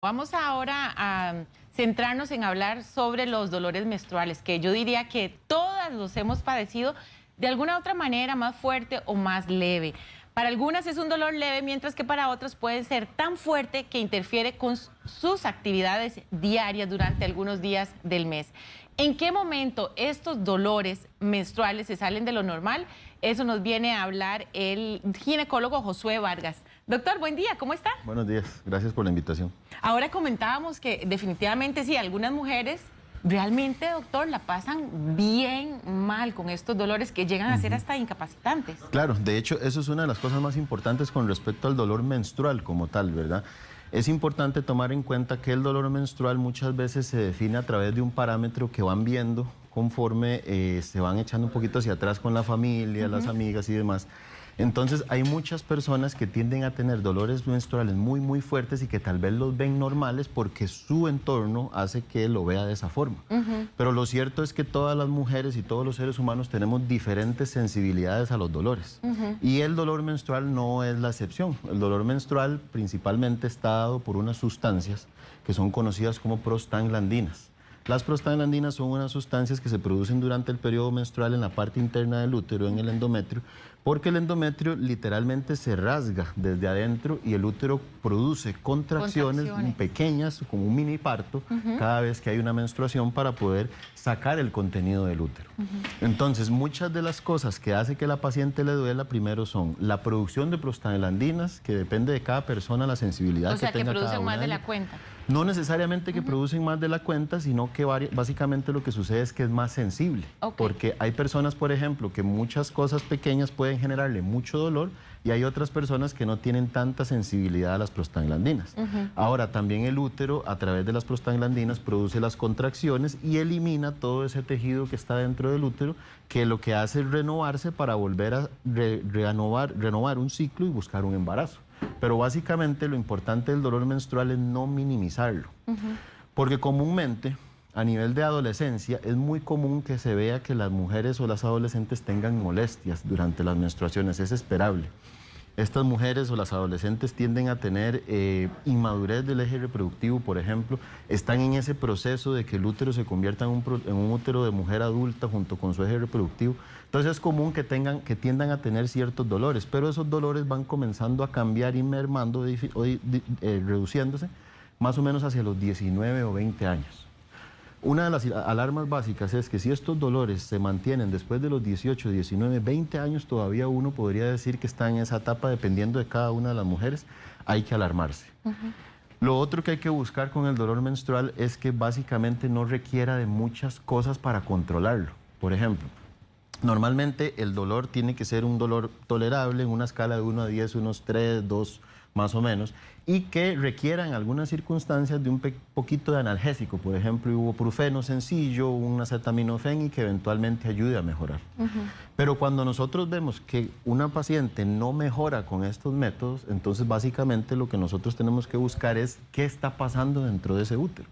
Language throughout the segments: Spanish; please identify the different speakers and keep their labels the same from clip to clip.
Speaker 1: Vamos ahora a centrarnos en hablar sobre los dolores menstruales, que yo diría que todas los hemos padecido de alguna u otra manera, más fuerte o más leve. Para algunas es un dolor leve, mientras que para otras puede ser tan fuerte que interfiere con sus actividades diarias durante algunos días del mes. ¿En qué momento estos dolores menstruales se salen de lo normal? Eso nos viene a hablar el ginecólogo Josué Vargas. Doctor, buen día, ¿cómo está?
Speaker 2: Buenos días, gracias por la invitación.
Speaker 1: Ahora comentábamos que definitivamente sí, algunas mujeres realmente, doctor, la pasan bien mal con estos dolores que llegan a ser hasta incapacitantes.
Speaker 2: Claro, de hecho, eso es una de las cosas más importantes con respecto al dolor menstrual como tal, ¿verdad? Es importante tomar en cuenta que el dolor menstrual muchas veces se define a través de un parámetro que van viendo conforme se van echando un poquito hacia atrás con la familia, las amigas y demás. Entonces hay muchas personas que tienden a tener dolores menstruales muy fuertes y que tal vez los ven normales porque su entorno hace que lo vea de esa forma. Pero lo cierto es que todas las mujeres y todos los seres humanos tenemos diferentes sensibilidades a los dolores. Y el dolor menstrual no es la excepción. El dolor menstrual principalmente está dado por unas sustancias que son conocidas como prostaglandinas. Las prostaglandinas son unas sustancias que se producen durante el periodo menstrual en la parte interna del útero, en el endometrio, porque el endometrio literalmente se rasga desde adentro y el útero produce contracciones pequeñas, como un mini parto, cada vez que hay una menstruación para poder sacar el contenido del útero. Entonces, muchas de las cosas que hace que la paciente le duela, primero son la producción de prostaglandinas, que depende de cada persona la sensibilidad que tenga cada una.
Speaker 1: O sea, que producen más de la cuenta.
Speaker 2: No necesariamente que producen más de la cuenta, sino que básicamente lo que sucede es que es más sensible. Porque hay personas, por ejemplo, que muchas cosas pequeñas pueden generarle mucho dolor y hay otras personas que no tienen tanta sensibilidad a las prostaglandinas. Ahora, también el útero, a través de las prostaglandinas, produce las contracciones y elimina todo ese tejido que está dentro del útero, que lo que hace es renovarse para volver a renovar un ciclo y buscar un embarazo. Pero básicamente lo importante del dolor menstrual es no minimizarlo. Porque comúnmente, a nivel de adolescencia, es muy común que se vea que las mujeres o las adolescentes tengan molestias durante las menstruaciones. Es esperable. Estas mujeres o las adolescentes tienden a tener inmadurez del eje reproductivo, por ejemplo. Están en ese proceso de que el útero se convierta en un útero de mujer adulta junto con su eje reproductivo. Entonces es común que tiendan a tener ciertos dolores, pero esos dolores van comenzando a cambiar y mermando, reduciéndose más o menos hacia los 19 o 20 años. Una de las alarmas básicas es que si estos dolores se mantienen después de los 18, 19, 20 años, todavía uno podría decir que está en esa etapa, dependiendo de cada una de las mujeres, hay que alarmarse. Lo otro que hay que buscar con el dolor menstrual es que básicamente no requiera de muchas cosas para controlarlo. Por ejemplo, normalmente el dolor tiene que ser un dolor tolerable en una escala de 1 a 10, unos 3, 2 más o menos, y que requieran algunas circunstancias de un poquito de analgésico, por ejemplo, ibuprofeno sencillo, un acetaminofén y que eventualmente ayude a mejorar. Pero cuando nosotros vemos que una paciente no mejora con estos métodos, entonces básicamente lo que nosotros tenemos que buscar es qué está pasando dentro de ese útero.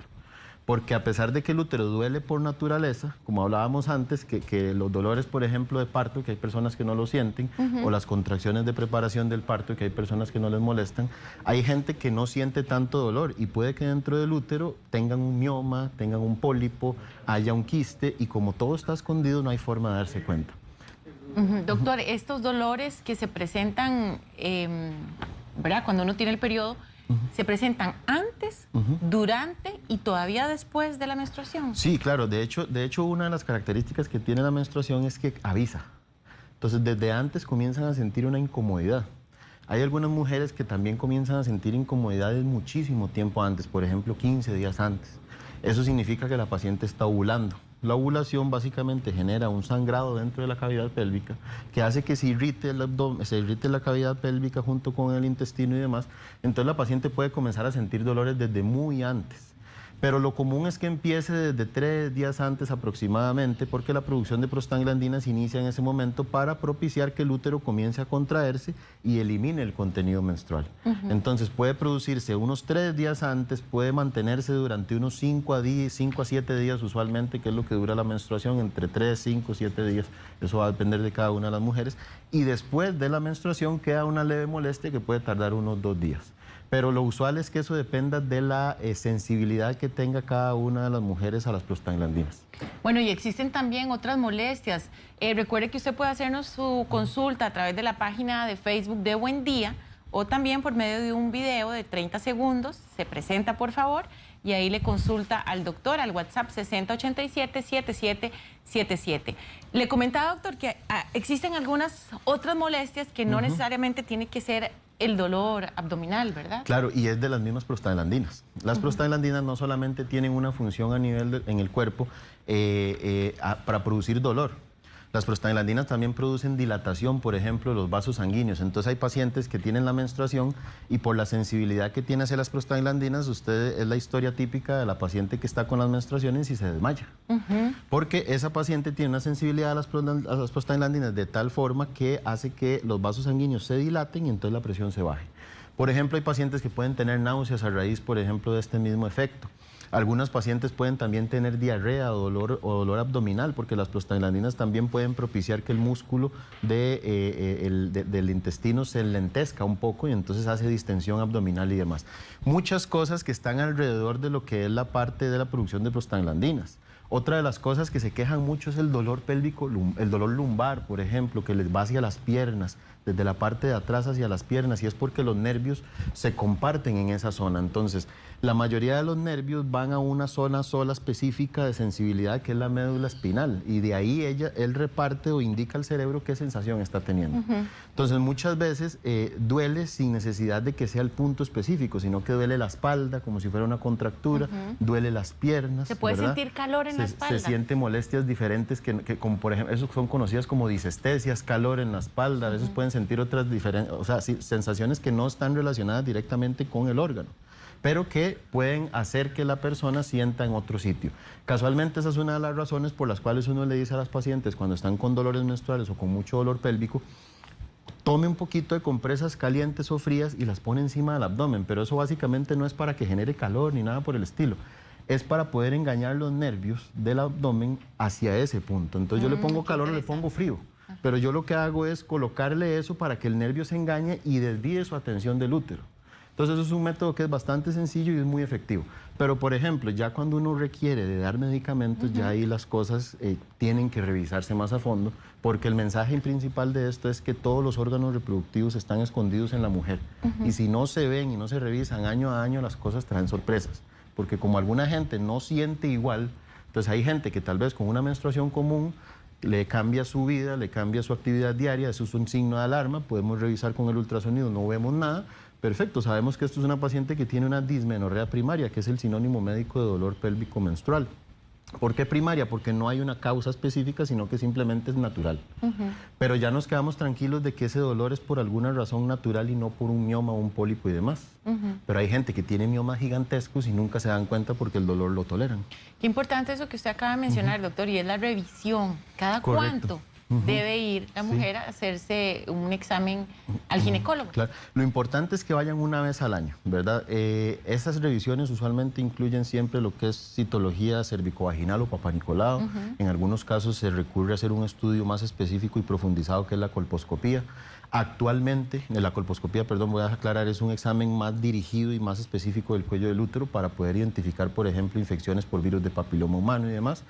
Speaker 2: Porque a pesar de que el útero duele por naturaleza, como hablábamos antes, que los dolores, por ejemplo, de parto, que hay personas que no lo sienten, o las contracciones de preparación del parto, que hay personas que no les molestan, hay gente que no siente tanto dolor y puede que dentro del útero tengan un mioma, tengan un pólipo, haya un quiste y como todo está escondido no hay forma de darse cuenta.
Speaker 1: Doctor, estos dolores que se presentan, ¿verdad? Cuando uno tiene el periodo, ¿se presentan antes, durante y todavía después de la menstruación?
Speaker 2: Sí, claro. De hecho, una de las características que tiene la menstruación es que avisa. Entonces, desde antes comienzan a sentir una incomodidad. Hay algunas mujeres que también comienzan a sentir incomodidades muchísimo tiempo antes, por ejemplo, 15 días antes. Eso significa que la paciente está ovulando. La ovulación básicamente genera un sangrado dentro de la cavidad pélvica que hace que se irrite el abdomen, se irrite la cavidad pélvica junto con el intestino y demás. Entonces la paciente puede comenzar a sentir dolores desde muy antes. Pero lo común es que empiece desde 3 días antes aproximadamente, porque la producción de prostaglandinas inicia en ese momento para propiciar que el útero comience a contraerse y elimine el contenido menstrual. Entonces puede producirse unos 3 días antes, puede mantenerse durante unos 5 a 7 días usualmente, que es lo que dura la menstruación, entre 3, 5, 7 días. Eso va a depender de cada una de las mujeres. Y después de la menstruación queda una leve molestia que puede tardar unos 2 días. Pero lo usual es que eso dependa de la sensibilidad que tenga cada una de las mujeres a las prostaglandinas.
Speaker 1: Bueno, y existen también otras molestias. Recuerde que usted puede hacernos su consulta a través de la página de Facebook de Buen Día o también por medio de un video de 30 segundos. Se presenta, por favor, y ahí le consulta al doctor al WhatsApp 6087-7777. Le comentaba, doctor, que existen algunas otras molestias que no necesariamente tiene que ser el dolor abdominal, ¿verdad?
Speaker 2: Claro, y es de las mismas prostaglandinas. Las prostaglandinas no solamente tienen una función a nivel en el cuerpo para producir dolor. Las prostaglandinas también producen dilatación, por ejemplo, de los vasos sanguíneos. Entonces hay pacientes que tienen la menstruación y por la sensibilidad que tiene hacia las prostaglandinas, es la historia típica de la paciente que está con las menstruaciones y se desmaya. Porque esa paciente tiene una sensibilidad a las prostaglandinas de tal forma que hace que los vasos sanguíneos se dilaten y entonces la presión se baje. Por ejemplo, hay pacientes que pueden tener náuseas a raíz, por ejemplo, de este mismo efecto. Algunas pacientes pueden también tener diarrea o dolor abdominal, porque las prostaglandinas también pueden propiciar que el músculo del intestino se enlentezca un poco y entonces hace distensión abdominal y demás. Muchas cosas que están alrededor de lo que es la parte de la producción de prostaglandinas. Otra de las cosas que se quejan mucho es el dolor pélvico, el dolor lumbar, por ejemplo, que les va hacia las piernas, desde la parte de atrás hacia las piernas, y es porque los nervios se comparten en esa zona. Entonces, la mayoría de los nervios van a una zona sola específica de sensibilidad, que es la médula espinal, y de ahí él reparte o indica al cerebro qué sensación está teniendo. Entonces, muchas veces duele sin necesidad de que sea el punto específico, sino que duele la espalda, como si fuera una contractura, duele las piernas.
Speaker 1: Se puede sentir calor en la espalda.
Speaker 2: Se siente molestias diferentes, como por ejemplo, eso son conocidas como disestesias, calor en la espalda, a veces pueden sentir otras diferentes, o sea, sensaciones que no están relacionadas directamente con el órgano, pero que pueden hacer que la persona sienta en otro sitio. Casualmente esa es una de las razones por las cuales uno le dice a las pacientes cuando están con dolores menstruales o con mucho dolor pélvico, tome un poquito de compresas calientes o frías y las pone encima del abdomen, pero eso básicamente no es para que genere calor ni nada por el estilo. Es para poder engañar los nervios del abdomen hacia ese punto. Entonces yo le pongo calor o le pongo frío. Pero yo lo que hago es colocarle eso para que el nervio se engañe y desvíe su atención del útero. Entonces eso es un método que es bastante sencillo y es muy efectivo. Pero por ejemplo, ya cuando uno requiere de dar medicamentos, ya ahí las cosas tienen que revisarse más a fondo, porque el mensaje principal de esto es que todos los órganos reproductivos están escondidos en la mujer. Y si no se ven y no se revisan año a año, las cosas traen sorpresas. Porque como alguna gente no siente igual, entonces hay gente que tal vez con una menstruación común le cambia su vida, le cambia su actividad diaria, eso es un signo de alarma, podemos revisar con el ultrasonido, no vemos nada, perfecto, sabemos que esto es una paciente que tiene una dismenorrea primaria, que es el sinónimo médico de dolor pélvico menstrual. ¿Por qué primaria? Porque no hay una causa específica, sino que simplemente es natural. Pero ya nos quedamos tranquilos de que ese dolor es por alguna razón natural y no por un mioma o un pólipo y demás. Pero hay gente que tiene miomas gigantescos y nunca se dan cuenta porque el dolor lo toleran.
Speaker 1: Qué importante eso que usted acaba de mencionar, doctor, y es la revisión. ¿Cada cuánto debe ir la mujer a hacerse un examen al ginecólogo?
Speaker 2: Claro. Lo importante es que vayan una vez al año, ¿verdad? Esas revisiones usualmente incluyen siempre lo que es citología cervicovaginal o papanicolado. En algunos casos se recurre a hacer un estudio más específico y profundizado que es la colposcopía. Actualmente, la colposcopía, perdón, voy a aclarar, es un examen más dirigido y más específico del cuello del útero para poder identificar, por ejemplo, infecciones por virus de papiloma humano y demás.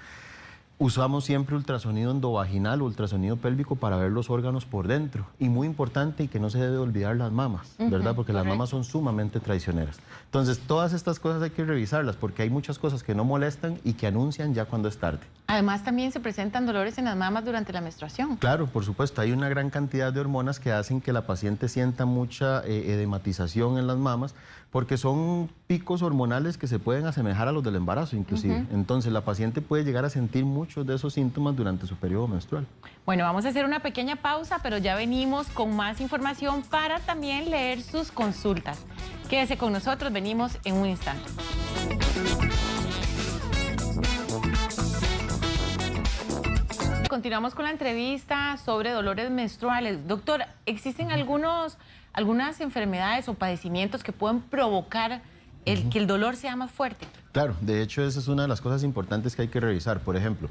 Speaker 2: Usamos siempre ultrasonido endovaginal o ultrasonido pélvico para ver los órganos por dentro. Y muy importante, y que no se debe olvidar las mamas, ¿verdad? Porque las mamas son sumamente traicioneras. Entonces, todas estas cosas hay que revisarlas porque hay muchas cosas que no molestan y que anuncian ya cuando es tarde.
Speaker 1: Además, también se presentan dolores en las mamas durante la menstruación.
Speaker 2: Claro, por supuesto. Hay una gran cantidad de hormonas que hacen que la paciente sienta mucha edematización en las mamas porque son picos hormonales que se pueden asemejar a los del embarazo, inclusive. Entonces, la paciente puede llegar a sentir muchos de esos síntomas durante su periodo menstrual.
Speaker 1: Bueno, vamos a hacer una pequeña pausa, pero ya venimos con más información para también leer sus consultas. Quédese con nosotros, venimos en un instante. Continuamos con la entrevista sobre dolores menstruales. Doctor, ¿existen algunas enfermedades o padecimientos que pueden provocar que el dolor sea más fuerte?
Speaker 2: Claro, de hecho esa es una de las cosas importantes que hay que revisar. Por ejemplo,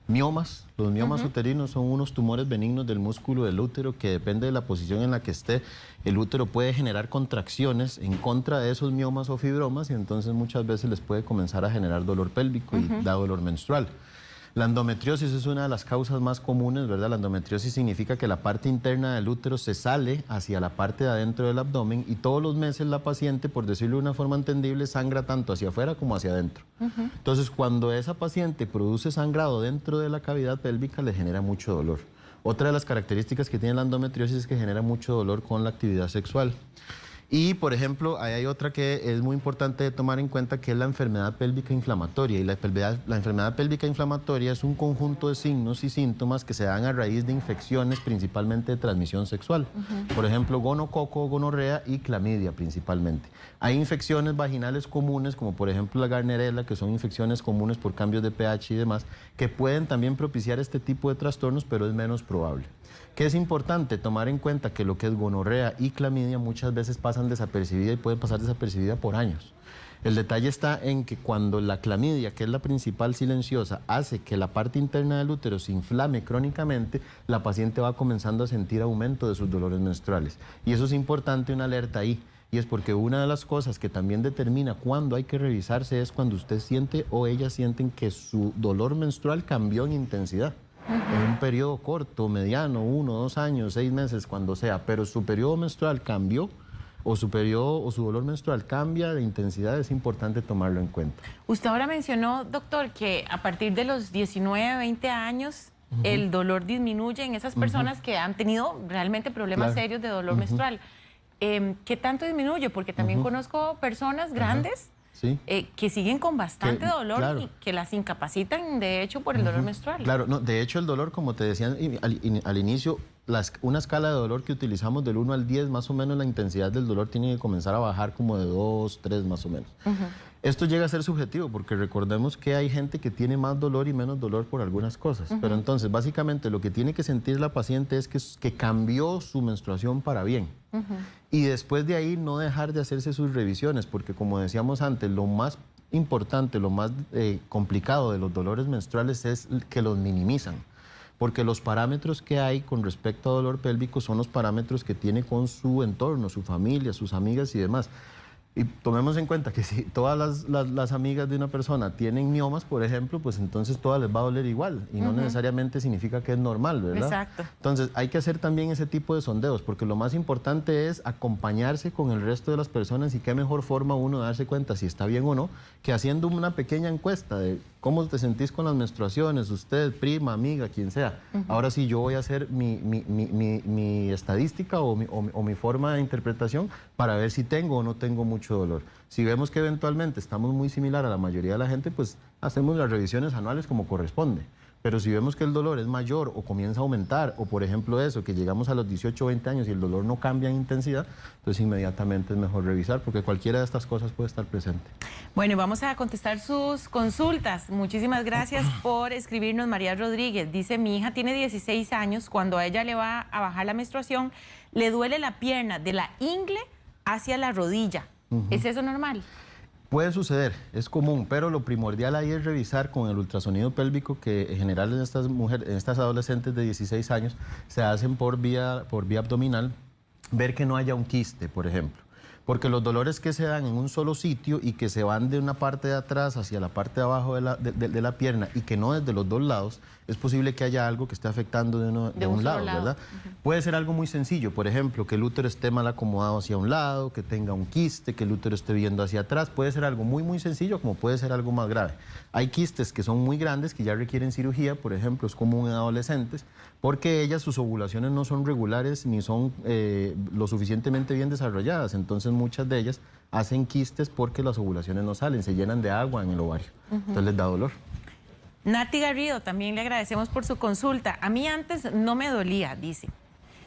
Speaker 2: Miomas. Los miomas uterinos son unos tumores benignos del músculo del útero que depende de la posición en la que esté. El útero puede generar contracciones en contra de esos miomas o fibromas y entonces muchas veces les puede comenzar a generar dolor pélvico y da dolor menstrual. La endometriosis es una de las causas más comunes, ¿verdad? La endometriosis significa que la parte interna del útero se sale hacia la parte de adentro del abdomen y todos los meses la paciente, por decirlo de una forma entendible, sangra tanto hacia afuera como hacia adentro. Entonces, cuando esa paciente produce sangrado dentro de la cavidad pélvica, le genera mucho dolor. Otra de las características que tiene la endometriosis es que genera mucho dolor con la actividad sexual. Y, por ejemplo, ahí hay otra que es muy importante de tomar en cuenta, que es la enfermedad pélvica inflamatoria. Y la enfermedad pélvica inflamatoria es un conjunto de signos y síntomas que se dan a raíz de infecciones, principalmente de transmisión sexual. Por ejemplo, gonococo, gonorrea y clamidia principalmente. Hay infecciones vaginales comunes, como por ejemplo la Gardnerella, que son infecciones comunes por cambios de pH y demás, que pueden también propiciar este tipo de trastornos, pero es menos probable. Que es importante tomar en cuenta que lo que es gonorrea y clamidia muchas veces pasan desapercibidas y pueden pasar desapercibidas por años. El detalle está en que cuando la clamidia, que es la principal silenciosa, hace que la parte interna del útero se inflame crónicamente, la paciente va comenzando a sentir aumento de sus dolores menstruales. Y eso es importante, una alerta ahí. Y es porque una de las cosas que también determina cuándo hay que revisarse es cuando usted siente o ellas sienten que su dolor menstrual cambió en intensidad. En un periodo corto, mediano, 1, 2 años, 6 meses, cuando sea, pero su periodo menstrual cambió o su dolor menstrual cambia de intensidad, es importante tomarlo en cuenta.
Speaker 1: Usted ahora mencionó, doctor, que a partir de los 19, 20 años el dolor disminuye en esas personas que han tenido realmente problemas serios de dolor menstrual. ¿Qué tanto disminuye? Porque también conozco personas grandes que siguen con bastante dolor y que las incapacitan, de hecho, por el dolor menstrual.
Speaker 2: Claro, no, de hecho el dolor, como te decía al inicio, una escala de dolor que utilizamos del 1 al 10, más o menos la intensidad del dolor tiene que comenzar a bajar como de 2, 3 más o menos. Esto llega a ser subjetivo porque recordemos que hay gente que tiene más dolor y menos dolor por algunas cosas. Pero entonces, básicamente, lo que tiene que sentir la paciente es que cambió su menstruación para bien. Y después de ahí no dejar de hacerse sus revisiones, porque como decíamos antes, lo más importante, lo más complicado de los dolores menstruales es que los minimizan. Porque los parámetros que hay con respecto a dolor pélvico son los parámetros que tiene con su entorno, su familia, sus amigas y demás. Y tomemos en cuenta que si todas las amigas de una persona tienen miomas, por ejemplo, pues entonces todas les va a doler igual y no necesariamente significa que es normal, ¿verdad?
Speaker 1: Exacto.
Speaker 2: Entonces hay que hacer también ese tipo de sondeos porque lo más importante es acompañarse con el resto de las personas y qué mejor forma uno de darse cuenta si está bien o no que haciendo una pequeña encuesta de cómo te sentís con las menstruaciones, usted, prima, amiga, quien sea. Ahora sí yo voy a hacer mi estadística o mi forma de interpretación para ver si tengo o no tengo mucho dolor. Si vemos que eventualmente estamos muy similar a la mayoría de la gente, pues hacemos las revisiones anuales como corresponde. Pero si vemos que el dolor es mayor o comienza a aumentar, o por ejemplo eso, que llegamos a los 18 o 20 años y el dolor no cambia en intensidad, entonces inmediatamente es mejor revisar, porque cualquiera de estas cosas puede estar presente.
Speaker 1: Bueno, y vamos a contestar sus consultas. Muchísimas gracias por escribirnos, María Rodríguez. Dice, mi hija tiene 16 años, cuando a ella le va a bajar la menstruación, le duele la pierna de la ingle hacia la rodilla. ¿Es eso normal?
Speaker 2: Puede suceder, es común, pero lo primordial ahí es revisar con el ultrasonido pélvico que en general en estas adolescentes de 16 años se hacen por vía abdominal, ver que no haya un quiste, por ejemplo. Porque los dolores que se dan en un solo sitio y que se van de una parte de atrás hacia la parte de abajo de la pierna y que no desde los dos lados, es posible que haya algo que esté afectando de un lado, ¿verdad? Puede ser algo muy sencillo, por ejemplo, que el útero esté mal acomodado hacia un lado, que tenga un quiste, que el útero esté viendo hacia atrás. Puede ser algo muy, muy sencillo, como puede ser algo más grave. Hay quistes que son muy grandes, que ya requieren cirugía, por ejemplo, es común en adolescentes, porque ellas, sus ovulaciones no son regulares ni son lo suficientemente bien desarrolladas. Entonces, muchas de ellas hacen quistes porque las ovulaciones no salen, se llenan de agua en el ovario. Entonces les da dolor.
Speaker 1: Nati Garrido, también le agradecemos por su consulta. A mí antes no me dolía, dice.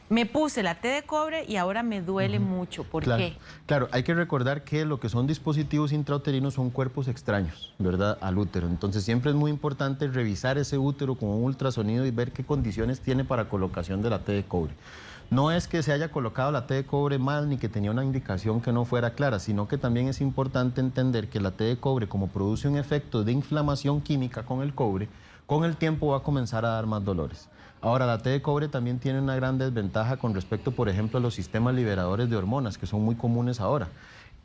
Speaker 1: Me puse la T de cobre y ahora me duele mucho. ¿Por qué? Claro,
Speaker 2: hay que recordar que lo que son dispositivos intrauterinos son cuerpos extraños, ¿verdad?, al útero. Entonces siempre es muy importante revisar ese útero con un ultrasonido y ver qué condiciones tiene para colocación de la T de cobre. No es que se haya colocado la T de cobre mal ni que tenía una indicación que no fuera clara, sino que también es importante entender que la T de cobre, como produce un efecto de inflamación química con el cobre con el tiempo va a comenzar a dar más dolores. Ahora, la té de cobre también tiene una gran desventaja con respecto, por ejemplo, a los sistemas liberadores de hormonas, que son muy comunes ahora.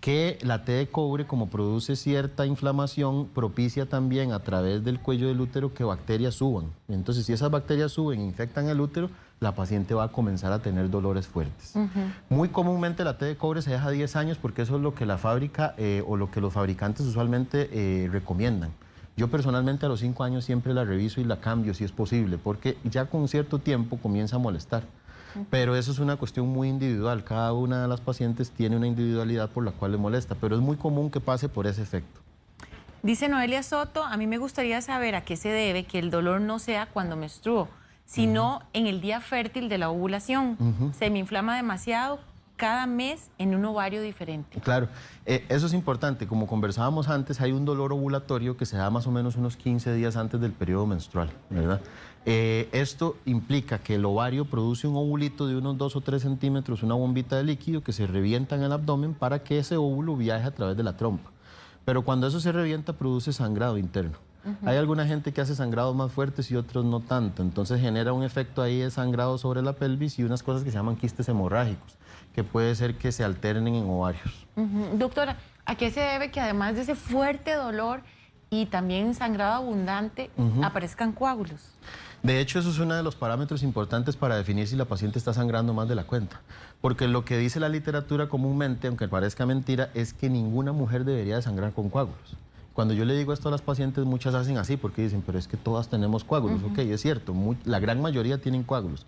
Speaker 2: Que la té de cobre, como produce cierta inflamación, propicia también a través del cuello del útero que bacterias suban. Entonces, si esas bacterias suben e infectan el útero, la paciente va a comenzar a tener dolores fuertes. Muy comúnmente la té de cobre se deja 10 años porque eso es lo que la fábrica o lo que los fabricantes usualmente recomiendan. Yo personalmente a los 5 años siempre la reviso y la cambio si es posible, porque ya con cierto tiempo comienza a molestar. Pero eso es una cuestión muy individual. Cada una de las pacientes tiene una individualidad por la cual le molesta, pero es muy común que pase por ese efecto.
Speaker 1: Dice Noelia Soto, a mí me gustaría saber a qué se debe que el dolor no sea cuando menstruo, sino en el día fértil de la ovulación. Se me inflama demasiado cada mes en un ovario diferente.
Speaker 2: Claro, eso es importante. Como conversábamos antes, hay un dolor ovulatorio que se da más o menos unos 15 días antes del periodo menstrual, ¿verdad? Esto implica que el ovario produce un ovulito de unos 2 o 3 centímetros, una bombita de líquido que se revienta en el abdomen para que ese óvulo viaje a través de la trompa. Pero cuando eso se revienta, produce sangrado interno. Hay alguna gente que hace sangrados más fuertes y otros no tanto. Entonces genera un efecto ahí de sangrado sobre la pelvis y unas cosas que se llaman quistes hemorrágicos, que puede ser que se alteren en ovarios.
Speaker 1: Doctora, ¿a qué se debe que además de ese fuerte dolor y también sangrado abundante, aparezcan coágulos?
Speaker 2: De hecho, eso es uno de los parámetros importantes para definir si la paciente está sangrando más de la cuenta. Porque lo que dice la literatura comúnmente, aunque parezca mentira, es que ninguna mujer debería de sangrar con coágulos. Cuando yo le digo esto a las pacientes, muchas hacen así porque dicen, pero es que todas tenemos coágulos. Ok, es cierto, la gran mayoría tienen coágulos.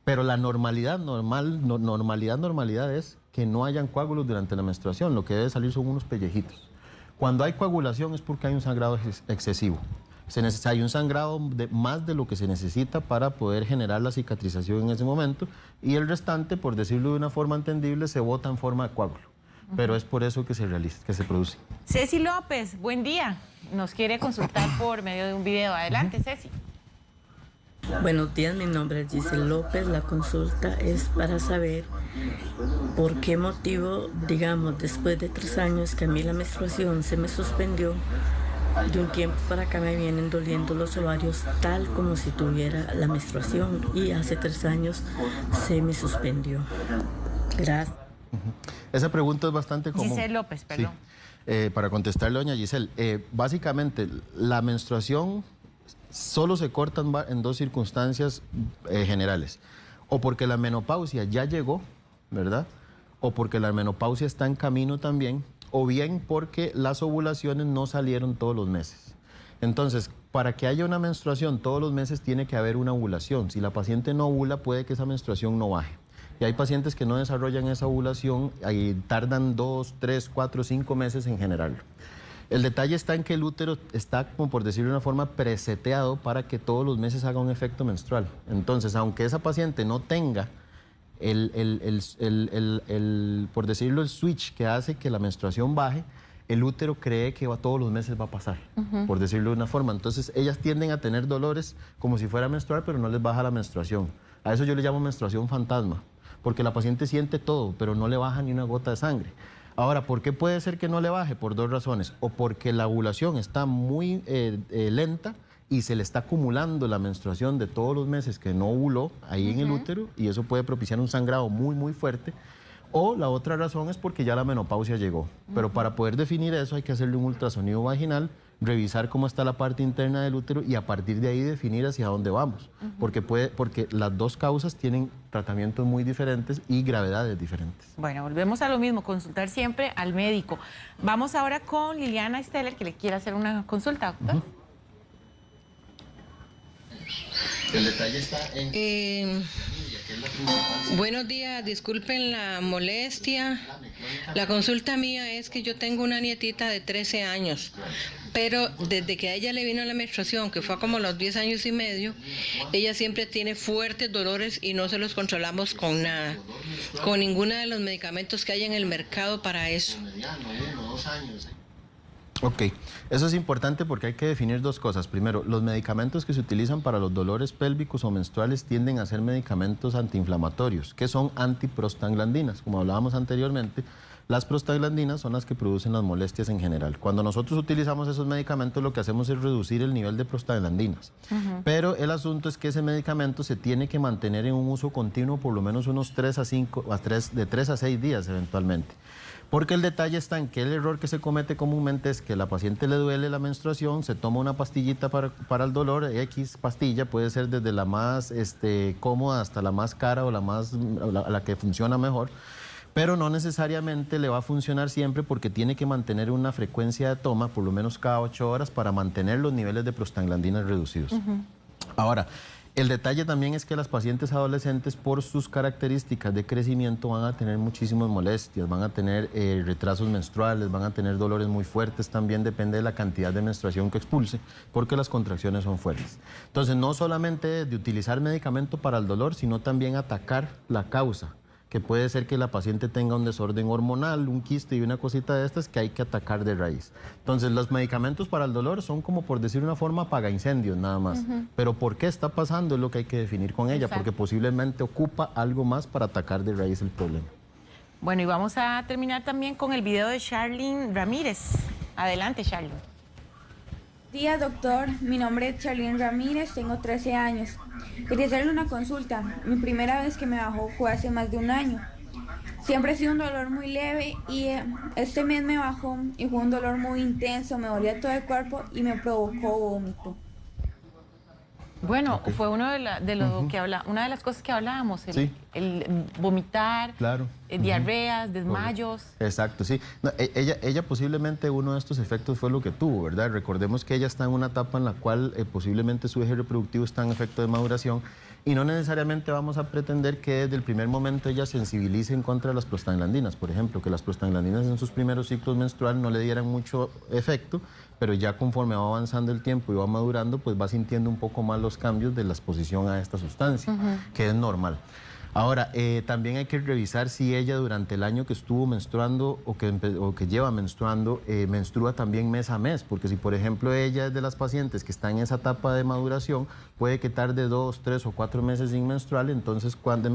Speaker 2: Pero la normalidad es que no hayan coágulos durante la menstruación. Lo que debe salir son unos pellejitos. Cuando hay coagulación es porque hay un sangrado excesivo. Hay un sangrado más de lo que se necesita para poder generar la cicatrización en ese momento y el restante, por decirlo de una forma entendible, se bota en forma de coágulo. Pero es por eso que se produce.
Speaker 1: Ceci López, buen día. Nos quiere consultar por medio de un video. Adelante, Ceci.
Speaker 3: Buenos días, mi nombre es Giselle López. La consulta es para saber por qué motivo, digamos, después de 3 años que a mí la menstruación se me suspendió, de un tiempo para acá me vienen doliendo los ovarios tal como si tuviera la menstruación y hace 3 años se me suspendió. Gracias.
Speaker 2: Esa pregunta es bastante común.
Speaker 1: Giselle López, perdón.
Speaker 2: Sí. Para contestarle, doña Giselle, básicamente la menstruación solo se corta en 2 circunstancias generales. O porque la menopausia ya llegó, ¿verdad? O porque la menopausia está en camino también, o bien porque las ovulaciones no salieron todos los meses. Entonces, para que haya una menstruación todos los meses tiene que haber una ovulación. Si la paciente no ovula, puede que esa menstruación no baje. Y hay pacientes que no desarrollan esa ovulación y tardan 2, 3, 4, 5 meses en generarlo. El detalle está en que el útero está, como por decirlo de una forma, preseteado para que todos los meses haga un efecto menstrual. Entonces, aunque esa paciente no tenga por decirlo, el switch que hace que la menstruación baje, el útero cree que todos los meses va a pasar, por decirlo de una forma. Entonces, ellas tienden a tener dolores como si fuera menstrual, pero no les baja la menstruación. A eso yo le llamo menstruación fantasma, porque la paciente siente todo, pero no le baja ni una gota de sangre. Ahora, ¿por qué puede ser que no le baje? Por 2 razones. O porque la ovulación está muy lenta y se le está acumulando la menstruación de todos los meses que no ovuló ahí en el útero y eso puede propiciar un sangrado muy, muy fuerte. O la otra razón es porque ya la menopausia llegó. Pero para poder definir eso hay que hacerle un ultrasonido vaginal, revisar cómo está la parte interna del útero y a partir de ahí definir hacia dónde vamos. Porque las 2 causas tienen tratamientos muy diferentes y gravedades diferentes.
Speaker 1: Bueno, volvemos a lo mismo, consultar siempre al médico. Vamos ahora con Liliana Steller, que le quiere hacer una consulta, doctor.
Speaker 2: El detalle está en...
Speaker 4: Buenos días, disculpen la molestia. La consulta mía es que yo tengo una nietita de 13 años, pero desde que a ella le vino la menstruación, que fue como a los 10 años y medio, ella siempre tiene fuertes dolores y no se los controlamos con nada, con ninguno de los medicamentos que hay en el mercado para eso.
Speaker 2: Ok, eso es importante porque hay que definir 2 cosas. Primero, los medicamentos que se utilizan para los dolores pélvicos o menstruales tienden a ser medicamentos antiinflamatorios, que son antiprostaglandinas, como hablábamos anteriormente, Las prostaglandinas son las que producen las molestias en general. Cuando nosotros utilizamos esos medicamentos, lo que hacemos es reducir el nivel de prostaglandinas. Pero el asunto es que ese medicamento se tiene que mantener en un uso continuo por lo menos unos 3 a 6 días eventualmente. Porque el detalle está en que el error que se comete comúnmente es que a la paciente le duele la menstruación, se toma una pastillita para el dolor, X pastilla, puede ser desde la más cómoda hasta la más cara o la que funciona mejor, pero no necesariamente le va a funcionar siempre porque tiene que mantener una frecuencia de toma por lo menos cada 8 horas para mantener los niveles de prostaglandinas reducidos. Ahora, el detalle también es que las pacientes adolescentes, por sus características de crecimiento, van a tener muchísimas molestias, van a tener retrasos menstruales, van a tener dolores muy fuertes, también depende de la cantidad de menstruación que expulse, porque las contracciones son fuertes. Entonces, no solamente de utilizar medicamento para el dolor, sino también atacar la causa, que puede ser que la paciente tenga un desorden hormonal, un quiste y una cosita de estas que hay que atacar de raíz. Entonces, los medicamentos para el dolor son como, por decir una forma, apagaincendios nada más. Pero ¿por qué está pasando? Es lo que hay que definir con ella, porque posiblemente ocupa algo más para atacar de raíz el problema.
Speaker 1: Bueno, y vamos a terminar también con el video de Charlene Ramírez. Adelante, Charlene.
Speaker 5: Buenos días, doctor. Mi nombre es Charlene Ramírez, tengo 13 años. Quería hacerle una consulta. Mi primera vez que me bajó fue hace más de un año. Siempre ha sido un dolor muy leve y este mes me bajó y fue un dolor muy intenso, me dolía todo el cuerpo y me provocó vómito.
Speaker 1: Bueno, fue uno de lo que una de las cosas que hablábamos, el vomitar,
Speaker 2: claro.
Speaker 1: Diarreas, desmayos.
Speaker 2: Exacto, sí. No, ella posiblemente uno de estos efectos fue lo que tuvo, ¿verdad? Recordemos que ella está en una etapa en la cual posiblemente su eje reproductivo está en efecto de maduración y no necesariamente vamos a pretender que desde el primer momento ella sensibilice en contra de las prostaglandinas. Por ejemplo, que las prostaglandinas en sus primeros ciclos menstruales no le dieran mucho efecto, pero ya conforme va avanzando el tiempo y va madurando, pues va sintiendo un poco más los cambios de la exposición a esta sustancia, que es normal. Ahora, también hay que revisar si ella durante el año que estuvo menstruando o que lleva menstruando, menstrua también mes a mes, porque si por ejemplo ella es de las pacientes que está en esa etapa de maduración, puede que tarde 2, 3 o 4 meses sin menstruar, entonces cuando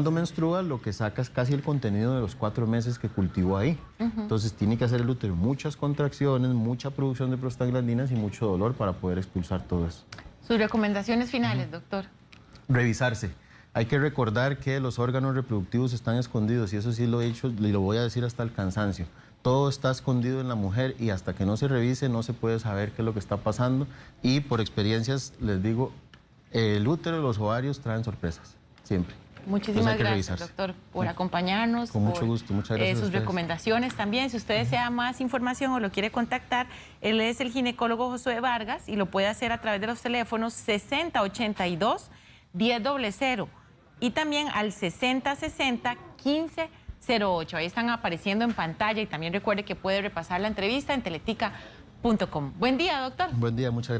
Speaker 2: menstrua lo que saca es casi el contenido de los 4 meses que cultivó ahí. Entonces tiene que hacer el útero muchas contracciones, mucha producción de prostaglandinas y mucho dolor para poder expulsar todo eso.
Speaker 1: Sus recomendaciones finales, doctor.
Speaker 2: Revisarse. Hay que recordar que los órganos reproductivos están escondidos y eso sí lo he dicho y lo voy a decir hasta el cansancio. Todo está escondido en la mujer y hasta que no se revise no se puede saber qué es lo que está pasando y por experiencias les digo, el útero y los ovarios traen sorpresas, siempre.
Speaker 1: Muchísimas gracias, doctor, por acompañarnos.
Speaker 2: Con mucho gusto, muchas gracias.
Speaker 1: Sus recomendaciones también. Si usted desea más información o lo quiere contactar, él es el ginecólogo Josué Vargas y lo puede hacer a través de los teléfonos 6082-1000 y también al 6060-1508. Ahí están apareciendo en pantalla y también recuerde que puede repasar la entrevista en teletica.com. Buen día, doctor.
Speaker 2: Buen día, muchas gracias.